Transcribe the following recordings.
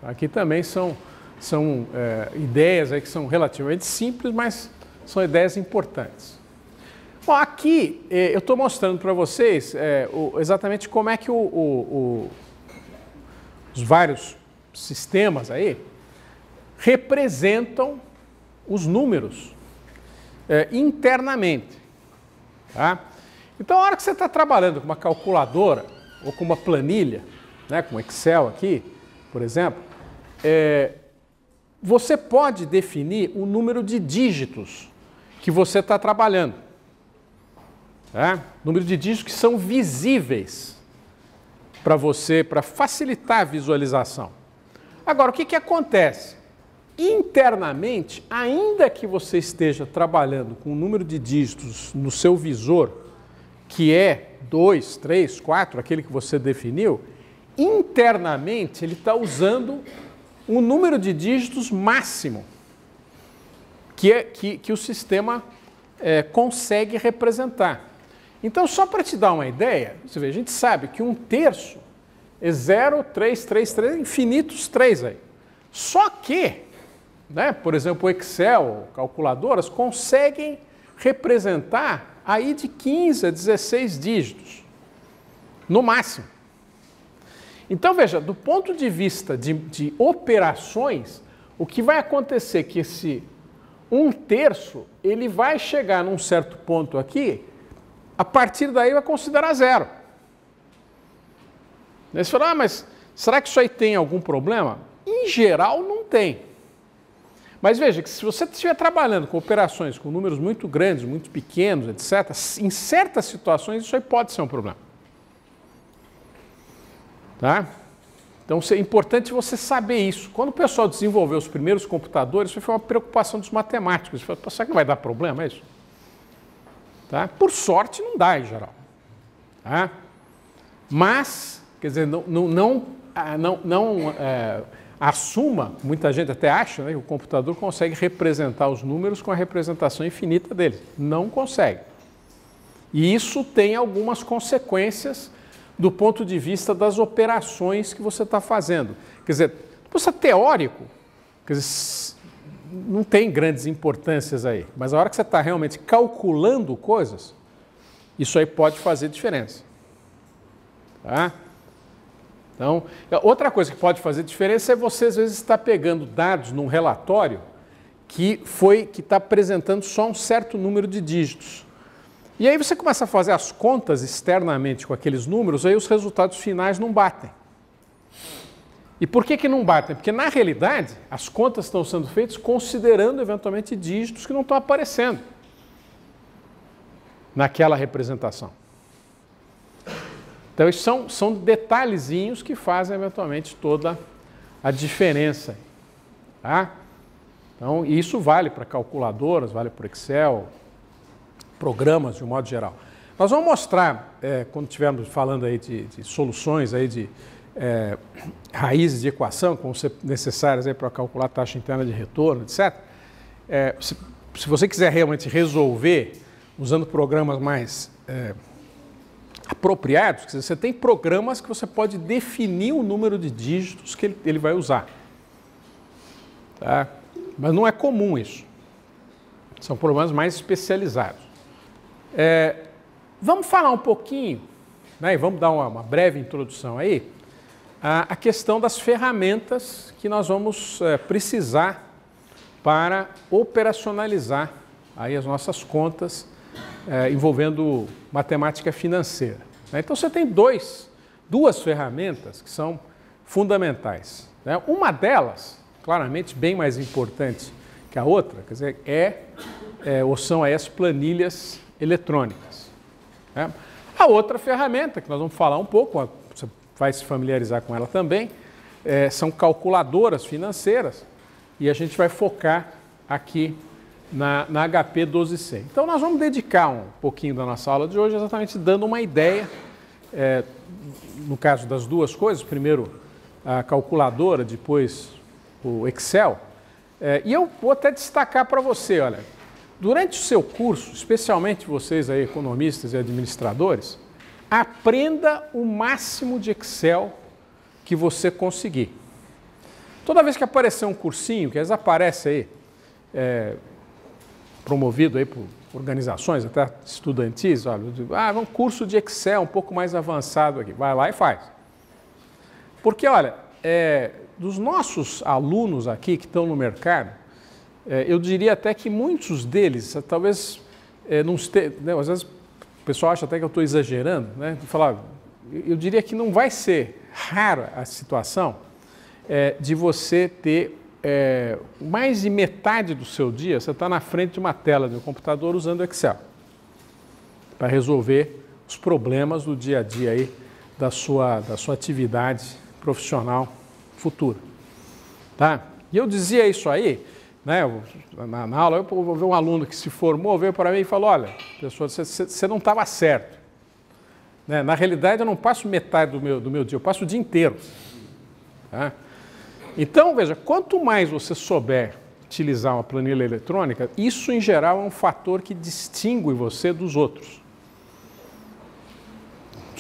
Aqui também são ideias aí que são relativamente simples, mas são ideias importantes. Bom, aqui eu estou mostrando para vocês exatamente como é que os vários sistemas aí representam os números internamente. Tá? Então, a hora que você está trabalhando com uma calculadora ou com uma planilha, né, com Excel aqui, por exemplo, você pode definir o número de dígitos que você está trabalhando. Tá? Número de dígitos que são visíveis para você, para facilitar a visualização. Agora, o que acontece? Internamente, ainda que você esteja trabalhando com o número de dígitos no seu visor, que é 2, 3, 4, aquele que você definiu, internamente ele está usando um número de dígitos máximo que o sistema consegue representar. Então, só para te dar uma ideia, você vê, a gente sabe que 1/3 é 0, 3, 3, 3, infinitos 3 aí. Só que, né, por exemplo, o Excel, calculadoras, conseguem representar aí de 15 a 16 dígitos, no máximo. Então, veja, do ponto de vista de operações, o que vai acontecer é que esse 1/3, ele vai chegar num certo ponto aqui, a partir daí vai considerar 0. Aí você fala, mas será que isso aí tem algum problema? Em geral, não tem. Mas veja que se você estiver trabalhando com operações com números muito grandes, muito pequenos, etc., em certas situações isso aí pode ser um problema. Tá? Então é importante você saber isso. Quando o pessoal desenvolveu os primeiros computadores, isso foi uma preocupação dos matemáticos. Eles falaram, será que vai dar problema isso? Tá? Por sorte não dá em geral. Tá? Mas, quer dizer, não assuma, muita gente até acha, né, que o computador consegue representar os números com a representação infinita deles. Não consegue. E isso tem algumas consequências do ponto de vista das operações que você está fazendo. Quer dizer, do ponto de vista teórico, quer dizer, não tem grandes importâncias aí, mas a hora que você está realmente calculando coisas, isso aí pode fazer diferença. Tá? Então, outra coisa que pode fazer diferença é você, às vezes, estar pegando dados num relatório que está apresentando só um certo número de dígitos. E aí você começa a fazer as contas externamente com aqueles números, aí os resultados finais não batem. E por que não batem? Porque, na realidade, as contas estão sendo feitas considerando, eventualmente, dígitos que não estão aparecendo naquela representação. Então, isso são detalhezinhos que fazem, eventualmente, toda a diferença. Tá? Então, isso vale para calculadoras, vale para o Excel, programas de um modo geral. Nós vamos mostrar, quando estivermos falando aí de soluções aí de raízes de equação, que vão ser necessárias para calcular a taxa interna de retorno, etc. Se você quiser realmente resolver usando programas mais apropriados, quer dizer, você tem programas que você pode definir o número de dígitos que ele vai usar. Tá? Mas não é comum isso. São programas mais especializados. Vamos falar um pouquinho, né, e vamos dar uma breve introdução aí, a questão das ferramentas que nós vamos precisar para operacionalizar aí as nossas contas envolvendo matemática financeira. Né? Então você tem duas ferramentas que são fundamentais. Né? Uma delas, claramente bem mais importante que a outra, quer dizer, ou são as planilhas eletrônicas. Né? A outra ferramenta, que nós vamos falar um pouco, você vai se familiarizar com ela também, são calculadoras financeiras, e a gente vai focar aqui na HP 12C. Então nós vamos dedicar um pouquinho da nossa aula de hoje exatamente dando uma ideia, no caso das duas coisas, primeiro a calculadora, depois o Excel, e eu vou até destacar para você, olha, durante o seu curso, especialmente vocês aí, economistas e administradores, aprenda o máximo de Excel que você conseguir. Toda vez que aparecer um cursinho, que às vezes aparece aí, promovido aí por organizações, até estudantis, olha, um curso de Excel um pouco mais avançado aqui, vai lá e faz. Porque, olha, dos nossos alunos aqui que estão no mercado, eu diria até que muitos deles, talvez, não estejam, né, às vezes o pessoal acha até que eu estou exagerando, né? Eu diria que não vai ser rara a situação de você ter mais de metade do seu dia, você está na frente de uma tela de um computador usando o Excel para resolver os problemas do dia a dia aí da sua atividade profissional futura. Tá? E eu dizia isso aí, né, na aula, eu vou ver um aluno que se formou, veio para mim e falou, olha, professor, você não estava certo. Né? Na realidade, eu não passo metade do meu dia, eu passo o dia inteiro. Tá? Então, veja, quanto mais você souber utilizar uma planilha eletrônica, isso, em geral, é um fator que distingue você dos outros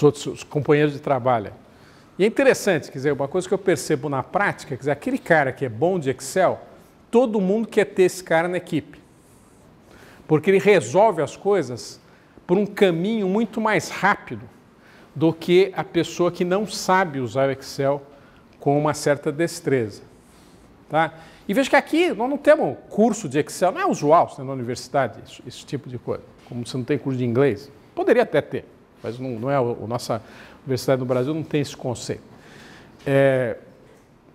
os companheiros de trabalho. E é interessante, quer dizer, uma coisa que eu percebo na prática, quer dizer, aquele cara que é bom de Excel, todo mundo quer ter esse cara na equipe, porque ele resolve as coisas por um caminho muito mais rápido do que a pessoa que não sabe usar o Excel com uma certa destreza. Tá? E veja que aqui nós não temos curso de Excel, não é usual você tem na universidade esse tipo de coisa, como você não tem curso de inglês, poderia até ter, mas não é a nossa universidade no Brasil não tem esse conceito.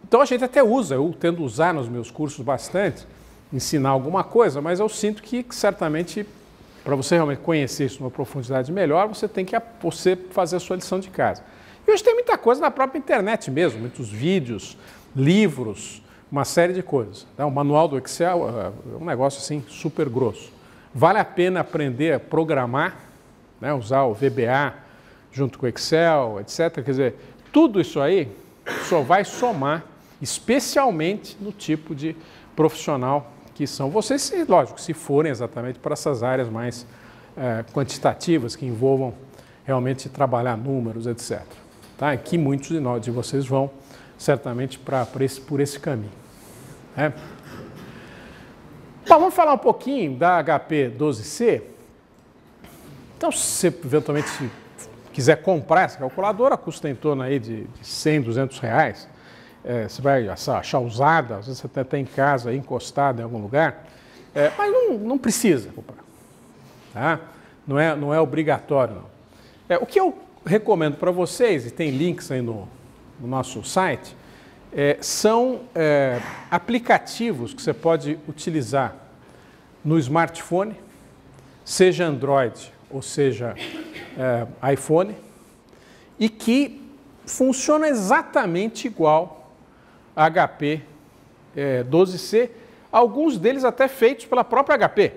Então a gente até usa, eu tendo usar nos meus cursos bastante, ensinar alguma coisa, mas eu sinto que certamente, para você realmente conhecer isso numa profundidade melhor, você tem que fazer a sua lição de casa. E hoje tem muita coisa na própria internet mesmo, muitos vídeos, livros, uma série de coisas. O manual do Excel é um negócio assim super grosso. Vale a pena aprender a programar, né, usar o VBA junto com o Excel, etc. Quer dizer, tudo isso aí só vai somar, especialmente no tipo de profissional que são vocês, lógico, se forem exatamente para essas áreas mais quantitativas, que envolvam realmente trabalhar números, etc. Tá? E que muitos de vocês vão certamente por esse caminho. Né? Bom, vamos falar um pouquinho da HP 12C. Então, se você eventualmente quiser comprar essa calculadora, custa em torno aí de 100, 200 reais. Você vai achar usada, às vezes você até tem em casa, encostada em algum lugar, mas não precisa comprar. Tá? Não é obrigatório, não. O que eu recomendo para vocês, e tem links aí no nosso site, são aplicativos que você pode utilizar no smartphone, seja Android ou seja iPhone, e que funciona exatamente igual a HP 12C, alguns deles até feitos pela própria HP,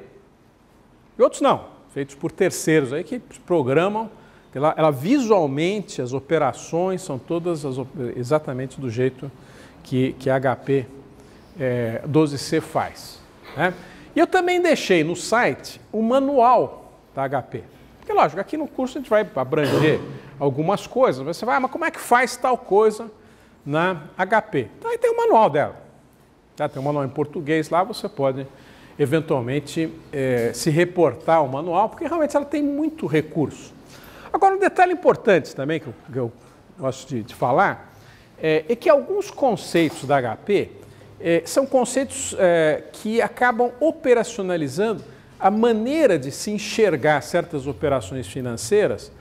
e outros não, feitos por terceiros aí que programam. Ela visualmente, as operações são todas exatamente do jeito que a HP 12C faz. Né? E eu também deixei no site o manual da HP. Porque, lógico, aqui no curso a gente vai abranger algumas coisas. Você vai, mas como é que faz tal coisa na HP? Então, aí tem o manual dela. Tá? Tem um manual em português lá, você pode eventualmente se reportar ao manual, porque realmente ela tem muito recurso. Agora, um detalhe importante também que eu gosto de falar é que alguns conceitos da HP são conceitos que acabam operacionalizando a maneira de se enxergar certas operações financeiras,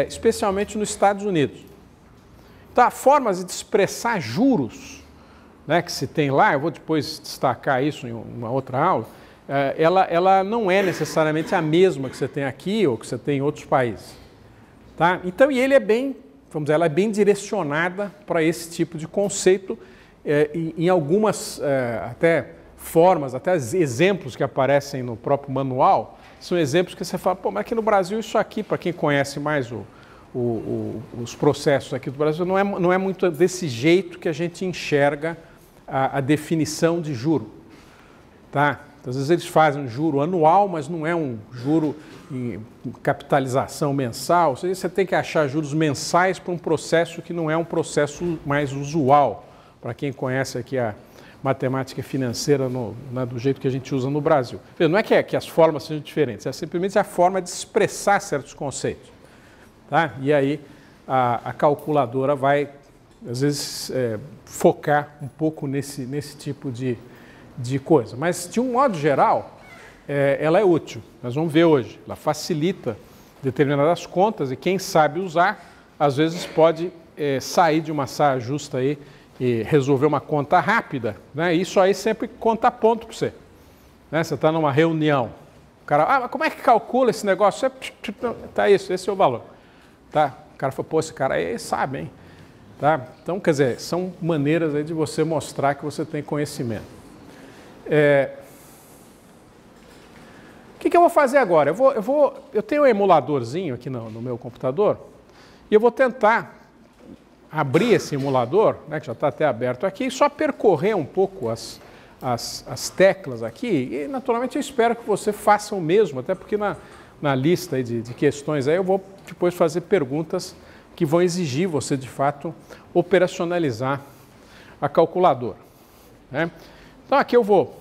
especialmente nos Estados Unidos. Então, formas de expressar juros, né, que se tem lá, eu vou depois destacar isso em uma outra aula, ela não é necessariamente a mesma que você tem aqui ou que você tem em outros países. Tá? Então, e ele é bem, vamos dizer, ela é bem direcionada para esse tipo de conceito, em algumas até formas, até exemplos que aparecem no próprio manual, são exemplos que você fala, pô, mas aqui no Brasil isso aqui, para quem conhece mais os processos aqui do Brasil, não é muito desse jeito que a gente enxerga a definição de juro. Tá? Então, às vezes eles fazem um juro anual, mas não é um juro em capitalização mensal, ou seja, você tem que achar juros mensais para um processo que não é um processo mais usual para quem conhece aqui a matemática financeira do jeito que a gente usa no Brasil. Não é que as formas sejam diferentes, é simplesmente a forma de expressar certos conceitos. Tá? E aí a calculadora vai, às vezes, focar um pouco nesse tipo de coisa. Mas, de um modo geral, ela é útil. Nós vamos ver hoje. Ela facilita determinadas contas e quem sabe usar, às vezes pode sair de uma saia justa aí e resolver uma conta rápida, né? Isso aí sempre conta ponto para você. Né? Você está numa reunião, o cara, mas como é que calcula esse negócio? Tá isso, esse é o valor. Tá? O cara falou, pô, esse cara aí sabe, hein? Tá? Então, quer dizer, são maneiras aí de você mostrar que você tem conhecimento. O que eu vou fazer agora? Eu tenho um emuladorzinho aqui no meu computador e eu vou tentar abrir esse emulador, né, que já está até aberto aqui, e só percorrer um pouco as teclas aqui e, naturalmente, eu espero que você faça o mesmo, até porque na lista aí de questões aí eu vou depois fazer perguntas que vão exigir você, de fato, operacionalizar a calculadora. Né? Então, aqui eu vou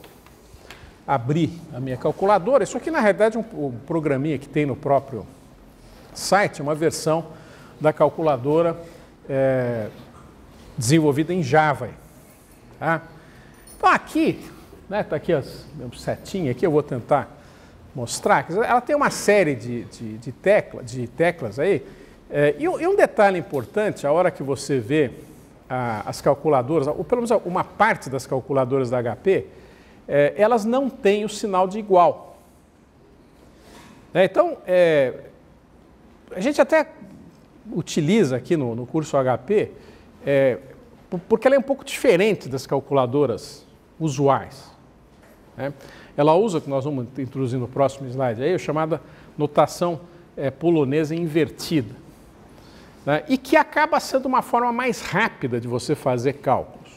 abrir a minha calculadora. Isso aqui, na realidade, é um programinha que tem no próprio site, uma versão da calculadora desenvolvida em Java. Tá? Então, aqui, né, tá aqui as setinhas aqui, eu vou tentar mostrar. Ela tem uma série de teclas aí. E um detalhe importante, a hora que você vê as calculadoras, ou pelo menos uma parte das calculadoras da HP, elas não têm o sinal de igual. Então, a gente até utiliza aqui no curso HP, porque ela é um pouco diferente das calculadoras usuais. Né? Ela usa, que nós vamos introduzir no próximo slide, aí, a chamada notação polonesa invertida. Né? E que acaba sendo uma forma mais rápida de você fazer cálculos.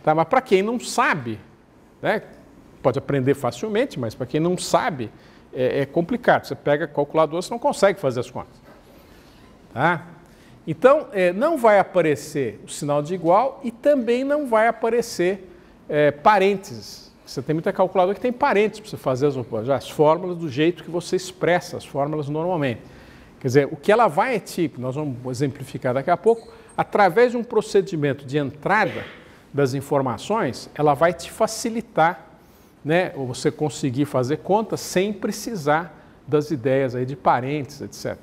Tá? Mas para quem não sabe, né, pode aprender facilmente, mas para quem não sabe, é complicado. Você pega a calculadora, você não consegue fazer as contas. Tá? Então, não vai aparecer o sinal de igual e também não vai aparecer parênteses. Você tem muita calculadora que tem parênteses para você fazer as fórmulas do jeito que você expressa as fórmulas normalmente. Quer dizer, o que ela vai nós vamos exemplificar daqui a pouco, através de um procedimento de entrada das informações, ela vai te facilitar, né, você conseguir fazer contas sem precisar das ideias aí de parênteses, etc.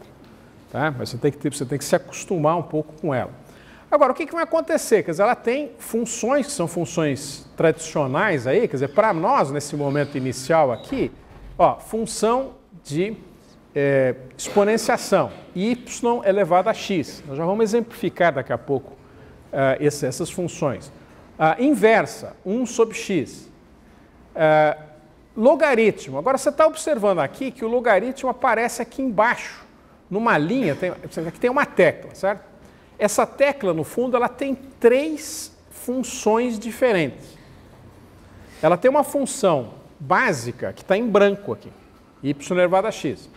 Tá? Mas você tem que se acostumar um pouco com ela. Agora, o que vai acontecer? Quer dizer, ela tem funções que são funções tradicionais aí, quer dizer, para nós, nesse momento inicial aqui, função de exponenciação, y elevado a x. Nós já vamos exemplificar daqui a pouco essas funções. Inversa, 1 sobre x. Logaritmo. Agora, você está observando aqui que o logaritmo aparece aqui embaixo, numa linha, aqui tem uma tecla, certo? Essa tecla, no fundo, ela tem 3 funções diferentes. Ela tem uma função básica que está em branco aqui, y elevado a x.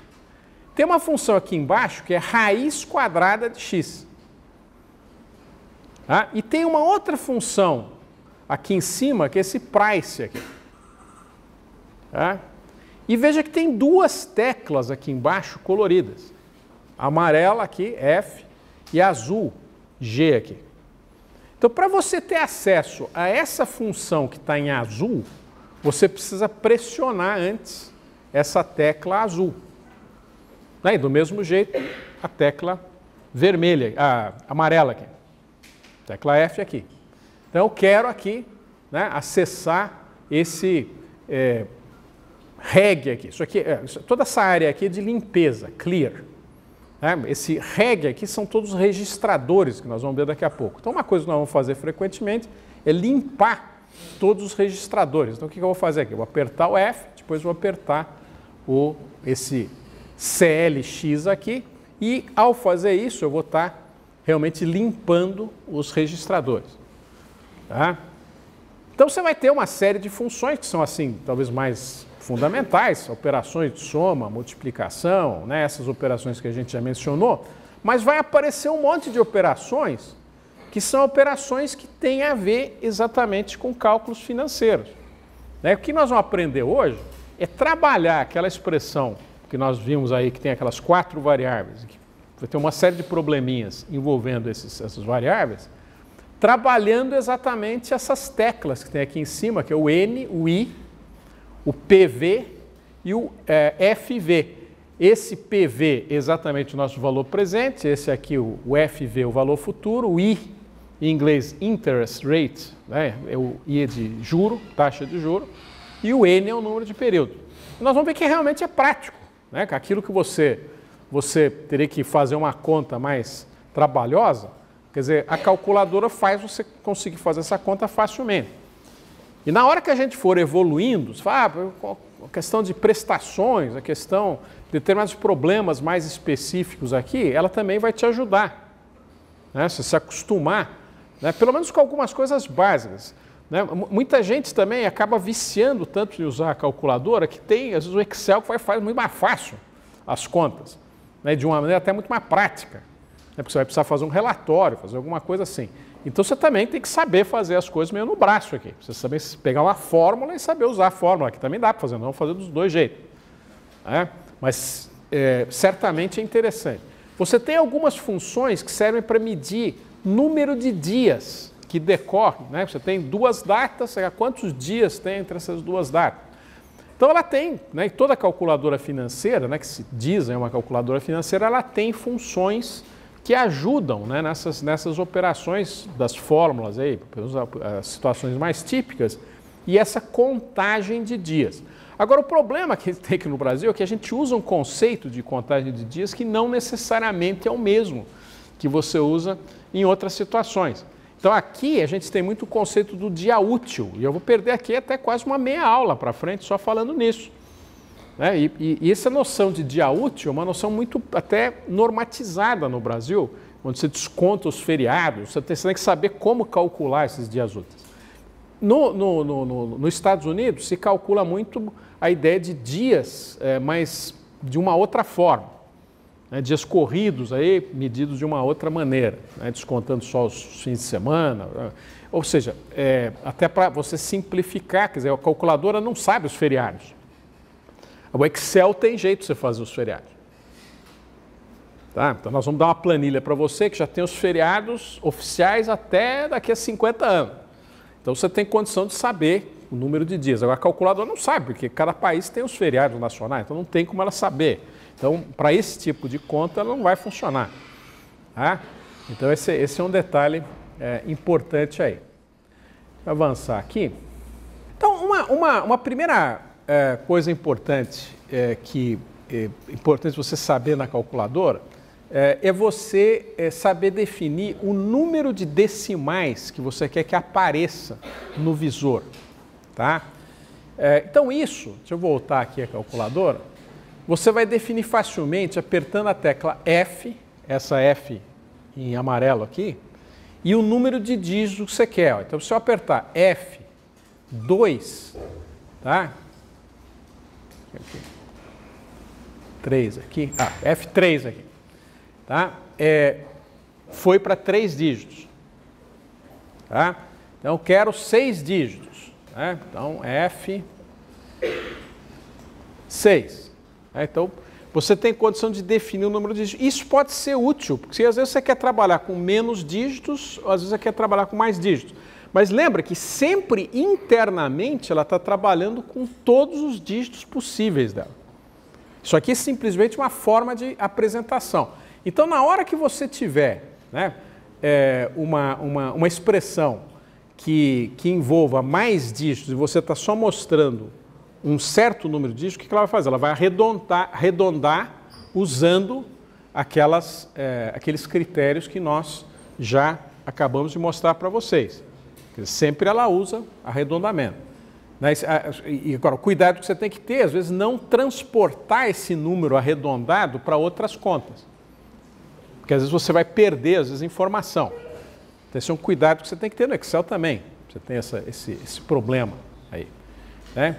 Tem uma função aqui embaixo que é raiz quadrada de x. Tá? E tem uma outra função aqui em cima, que é esse price aqui. Tá? E veja que tem 2 teclas aqui embaixo coloridas. A amarela aqui, F, e a azul, G aqui. Então, para você ter acesso a essa função que está em azul, você precisa pressionar antes essa tecla azul. E do mesmo jeito, a tecla vermelha, a amarela aqui, tecla F aqui. Então, eu quero aqui, né, acessar esse reg aqui. Isso aqui, toda essa área aqui é de limpeza, clear. Esse reg aqui são todos os registradores que nós vamos ver daqui a pouco. Então, uma coisa que nós vamos fazer frequentemente é limpar todos os registradores. Então, o que eu vou fazer aqui? Eu vou apertar o F, depois vou apertar esse CLX aqui e, ao fazer isso, eu vou estar realmente limpando os registradores. Tá? Então, você vai ter uma série de funções que são, assim, talvez mais fundamentais, operações de soma, multiplicação, né, essas operações que a gente já mencionou, mas vai aparecer um monte de operações que são operações que têm a ver exatamente com cálculos financeiros. O que nós vamos aprender hoje é trabalhar aquela expressão que nós vimos aí, que tem aquelas 4 variáveis, que vai ter uma série de probleminhas envolvendo essas variáveis, trabalhando exatamente essas teclas que tem aqui em cima, que é o N, o I, o PV e o FV. Esse PV é exatamente o nosso valor presente, esse aqui o FV, o valor futuro, o I, em inglês interest rate, né? O I é de juro, taxa de juro, e o N é o número de período. Nós vamos ver que realmente é prático, né? Aquilo que você teria que fazer uma conta mais trabalhosa, quer dizer, a calculadora faz você conseguir fazer essa conta facilmente. E na hora que a gente for evoluindo, você fala, a questão de prestações, a questão de determinados problemas mais específicos aqui, ela também vai te ajudar, né? Você se acostumar, né? Pelo menos com algumas coisas básicas. Né? Muita gente também acaba viciando tanto de usar a calculadora que tem, às vezes, o Excel que faz muito mais fácil as contas, né? De uma maneira até muito mais prática, né? Porque você vai precisar fazer um relatório, fazer alguma coisa assim. Então você também tem que saber fazer as coisas meio no braço aqui. Você saber pegar uma fórmula e saber usar a fórmula, que também dá para fazer, não vamos fazer dos dois jeitos. Né? Mas certamente é interessante. Você tem algumas funções que servem para medir número de dias que decorrem, né? Você tem 2 datas, quantos dias tem entre essas 2 datas? Então ela tem, né, toda calculadora financeira, né, que se diz uma calculadora financeira, ela tem funções que ajudam, né, nessas operações das fórmulas, aí, as situações mais típicas, e essa contagem de dias. Agora, o problema que tem aqui no Brasil é que a gente usa um conceito de contagem de dias que não necessariamente é o mesmo que você usa em outras situações. Então, aqui a gente tem muito o conceito do dia útil, e eu vou perder aqui até quase uma meia aula para frente só falando nisso. Né? E essa noção de dia útil é uma noção muito até normatizada no Brasil, onde você desconta os feriados, você tem que saber como calcular esses dias úteis. Nos Estados Unidos se calcula muito a ideia de dias, mas de uma outra forma, né? Dias corridos, aí, medidos de uma outra maneira, né? Descontando só os fins de semana, ou seja, até para você simplificar, quer dizer, a calculadora não sabe os feriados. O Excel tem jeito de você fazer os feriados. Tá? Então nós vamos dar uma planilha para você que já tem os feriados oficiais até daqui a 50 anos. Então você tem condição de saber o número de dias. Agora a calculadora não sabe, porque cada país tem os feriados nacionais, então não tem como ela saber. Então, para esse tipo de conta, ela não vai funcionar. Tá? Então esse é um detalhe importante aí. Vou avançar aqui. Então, uma primeira coisa importante que é importante você saber na calculadora é você saber definir o número de decimais que você quer que apareça no visor. Tá? Então isso, deixa eu voltar aqui a calculadora, você vai definir facilmente apertando a tecla F, essa F em amarelo aqui, e o número de dígitos que você quer. Ó. Então se eu apertar F2, tá? Aqui. 3 aqui, F3 aqui, tá? Foi para 3 dígitos, tá? Então eu quero 6 dígitos, né? Então F6, né? Então você tem condição de definir o número de dígitos. Isso pode ser útil, porque às vezes você quer trabalhar com menos dígitos, ou às vezes você quer trabalhar com mais dígitos. Mas lembra que sempre internamente ela está trabalhando com todos os dígitos possíveis dela. Isso aqui é simplesmente uma forma de apresentação. Então, na hora que você tiver, né, uma expressão que envolva mais dígitos e você está só mostrando um certo número de dígitos, o que ela vai fazer? Ela vai arredondar usando aqueles critérios que nós já acabamos de mostrar para vocês. Sempre ela usa arredondamento. E agora, o cuidado que você tem que ter, às vezes, não transportar esse número arredondado para outras contas. Porque às vezes você vai perder, às vezes, informação. Então, esse é um cuidado que você tem que ter no Excel também. Você tem esse problema aí. Né?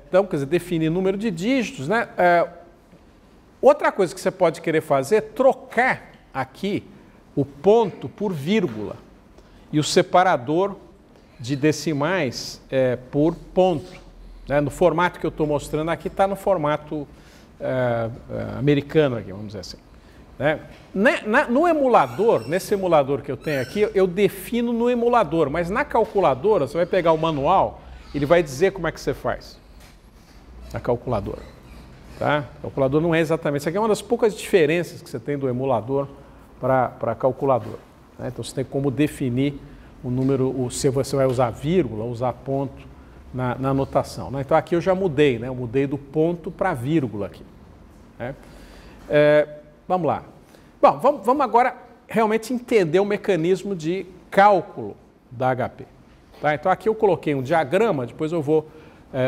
Então, quer dizer, definir número de dígitos. Né? Outra coisa que você pode querer fazer é trocar aqui o ponto por vírgula e o separador de decimais por ponto. Né? No formato que eu estou mostrando aqui, está no formato americano, aqui, vamos dizer assim. Né? No emulador, nesse emulador que eu tenho aqui, eu defino no emulador, mas na calculadora, você vai pegar o manual, ele vai dizer como é que você faz na calculadora. Tá? A calculadora não é exatamente... Isso aqui é uma das poucas diferenças que você tem do emulador para a calculadora. Né? Então, você tem como definir o número, se você vai usar vírgula, usar ponto na anotação. Né? Então, aqui eu já mudei, né? Eu mudei do ponto para vírgula aqui. Né? Vamos lá. Bom, vamos agora realmente entender o mecanismo de cálculo da HP. Tá? Então, aqui eu coloquei um diagrama, depois eu vou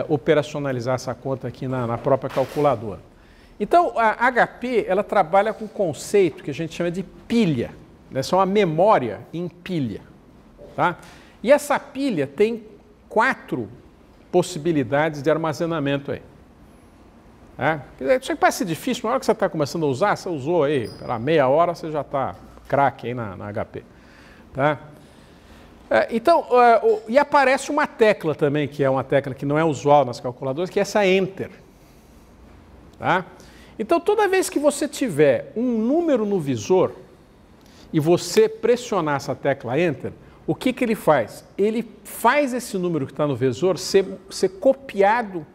operacionalizar essa conta aqui na própria calculadora. Então, a HP, ela trabalha com um conceito que a gente chama de pilha. Né? Essa é uma memória em pilha. Tá? E essa pilha tem 4 possibilidades de armazenamento aí. Isso aí parece difícil, na hora que você está começando a usar, você usou aí, pela meia hora você já está craque aí na HP. Tá? Então, e aparece uma tecla também, que é uma tecla que não é usual nas calculadoras, que é essa Enter. Tá? Então, toda vez que você tiver um número no visor e você pressionar essa tecla Enter, o que ele faz? Ele faz esse número que está no visor ser copiado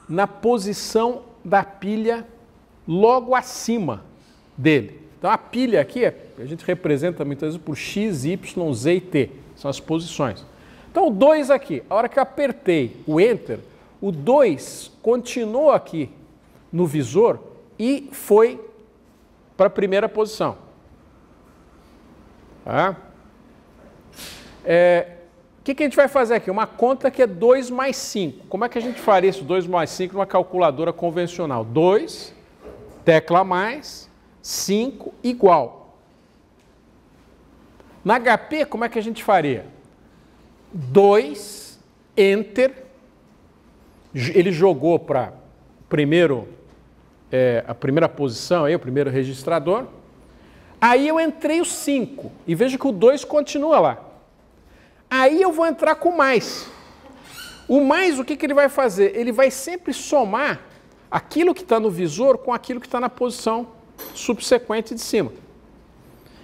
na posição da pilha logo acima dele. Então, a pilha aqui, a gente representa muitas vezes por X, Y, Z e T. São as posições. Então, o 2 aqui, a hora que eu apertei o Enter, o 2 continuou aqui no visor e foi para a primeira posição. Tá? O que a gente vai fazer aqui? Uma conta que é 2 mais 5. Como é que a gente faria isso 2 mais 5 numa calculadora convencional? 2, tecla mais, 5 igual. Na HP, como é que a gente faria? 2, Enter, ele jogou para a primeira posição, aí, o primeiro registrador. Aí eu entrei o 5 e veja que o 2 continua lá. Aí eu vou entrar com mais. O mais, o que ele vai fazer? Ele vai sempre somar aquilo que está no visor com aquilo que está na posição subsequente de cima.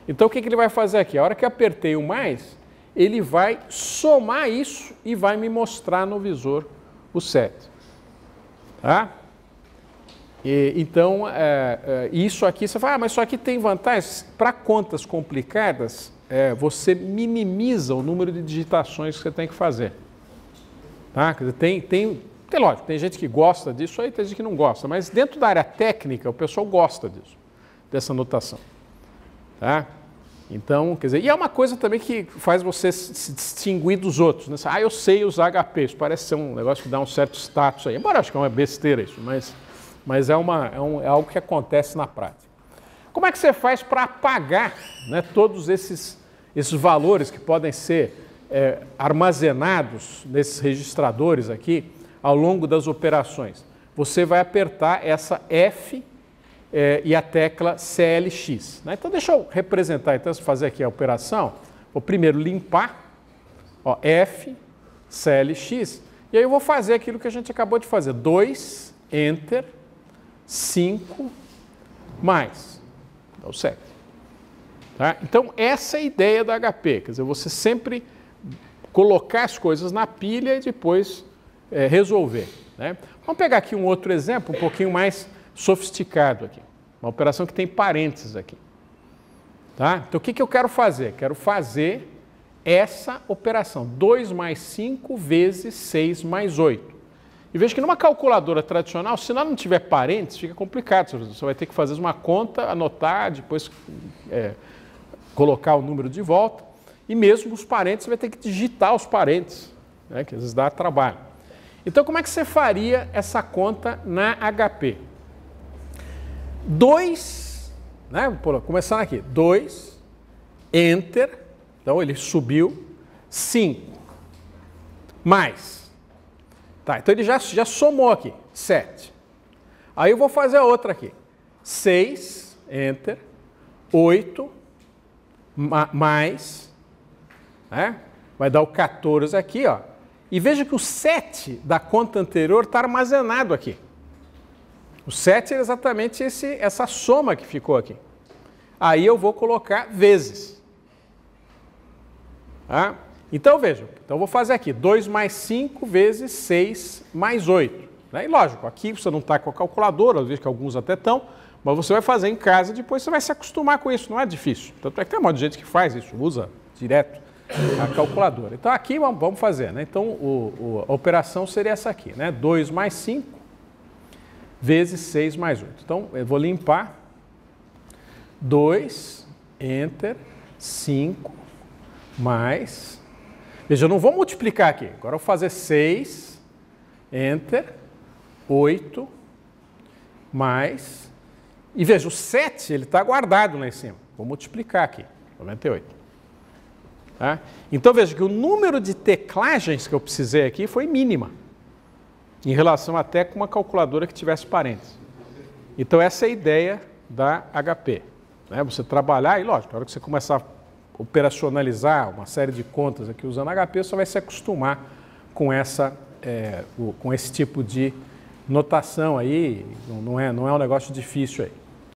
Então, o que ele vai fazer aqui? A hora que eu apertei o mais, ele vai somar isso e vai me mostrar no visor o 7. Tá? Então, isso aqui, você fala, mas isso aqui tem vantagens? Para contas complicadas, você minimiza o número de digitações que você tem que fazer. Tá? Quer dizer, lógico, tem gente que gosta disso, aí tem gente que não gosta, mas dentro da área técnica, o pessoal gosta disso, dessa notação. Tá? Então, quer dizer, e é uma coisa também que faz você se distinguir dos outros. Né? Eu sei usar HP, isso parece ser um negócio que dá um certo status aí, embora acho que é uma besteira isso, mas é algo que acontece na prática. Como é que você faz para apagar, né, todos esses valores que podem ser armazenados nesses registradores aqui ao longo das operações? Você vai apertar essa F e a tecla CLX. Né? Então, deixa eu representar, então, fazer aqui a operação. Vou primeiro limpar, F, CLX, e aí eu vou fazer aquilo que a gente acabou de fazer. 2, Enter, 5, mais. Dá o 7. Tá? Então, essa é a ideia da HP. Quer dizer, você sempre colocar as coisas na pilha e depois resolver. Né? Vamos pegar aqui um outro exemplo, um pouquinho mais sofisticado aqui. Uma operação que tem parênteses aqui. Tá? Então, o que eu quero fazer? Quero fazer essa operação. 2 mais 5 vezes 6 mais 8. E veja que numa calculadora tradicional, se ela não tiver parênteses, fica complicado. Você vai ter que fazer uma conta, anotar, depois colocar o número de volta. E mesmo os parênteses, você vai ter que digitar os parênteses, né, que às vezes dá trabalho. Então, como é que você faria essa conta na HP? 2, né, começando aqui, 2, Enter, então ele subiu, 5, mais. Tá, então ele já somou aqui, 7. Aí eu vou fazer a outra aqui, 6, Enter, 8, mais, né? Vai dar o 14 aqui, ó. E veja que o 7 da conta anterior está armazenado aqui. O 7 é exatamente essa soma que ficou aqui. Aí eu vou colocar vezes. Tá? Então, veja, eu vou fazer aqui 2 mais 5 vezes 6 mais 8. Né? E lógico, aqui você não está com a calculadora, eu vejo que alguns até estão, mas você vai fazer em casa e depois você vai se acostumar com isso, não é difícil. Tanto é que tem um monte de gente que faz isso, usa direto a calculadora. Então aqui vamos fazer, né? Então a operação seria essa aqui, né? 2 mais 5 vezes 6 mais 8. Então eu vou limpar 2, enter, 5, mais... Veja, eu não vou multiplicar aqui, agora eu vou fazer 6, enter, 8, mais... E veja, o 7 ele está guardado lá em cima. Vou multiplicar aqui, 98. Tá? Então veja que o número de teclagens que eu precisei aqui foi mínima, em relação até com uma calculadora que tivesse parênteses. Então essa é a ideia da HP. Né? Você trabalhar, e lógico, na hora que você começar a operacionalizar uma série de contas aqui usando HP, você vai se acostumar com esse tipo de notação aí, não é um negócio difícil aí.